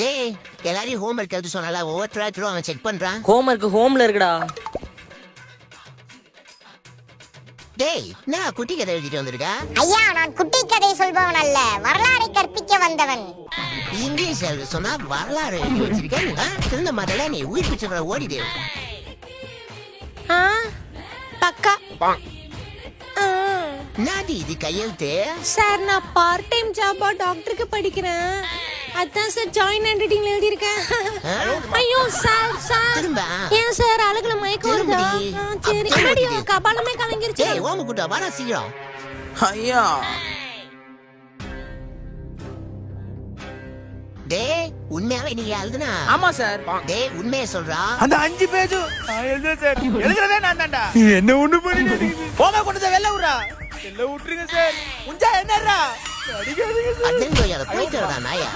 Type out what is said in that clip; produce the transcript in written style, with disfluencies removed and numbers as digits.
டேய் எல்லாரையும் ஹோம்ஒர்க் எழுத சொன்னால ஒவ்வொருத்தரும் அவன் செக் பண்றான். ஹோம்ல இருக்குடா. டேய் நான் குட்டி கதை எழுதிட்டு வந்திருக்கா. ஐயா நான் குட்டி கதை சொல்பவன் அல்ல, வரலாறை கற்பிக்க வந்தவன். இங்கிலீஷ் எழுத சொன்னா வரலாறு எழுதி வச்சிருக்கேன். திருந்த மாட்டல நீ உயிர் பிடிச்சவரை ஓடிடு. பக்கா நாடி இது கையெழுத்து. சார் நான் பார்ட் டைம் ஜாபா டாக்டருக்கு படிக்கிறேன். அதான் சார் ஜாயின் ஹேண்ட்ரைட்டிங்ல எழுதி இருக்கேன். ஐயோ சார் திரும்ப ஏன் சார் அழகுல மயக்கம் வருதா? சரி அடியோ கபாலமே கலங்கிருச்சு. டேய் ஓம குட்டா வர சீக்கிரம். ஐயா டேய் உண்மையாவே நீ எழுதுனா? ஆமா சார். டேய் உண்மையை சொல்றா. அந்த 5 பேஜ் நான் எழுதுறேன் சார். எழுதுறதே நான் தான்டா. என்ன ஒண்ணு பண்ணிட்டு போமா கொண்டு வெல்ல விடுறா. வெல்ல விட்டுருங்க சார். உஞ்சா என்னடா? அடிக்காதீங்க சார். அண்ணன் போய் அத போயிட்டு வரடா நாயா.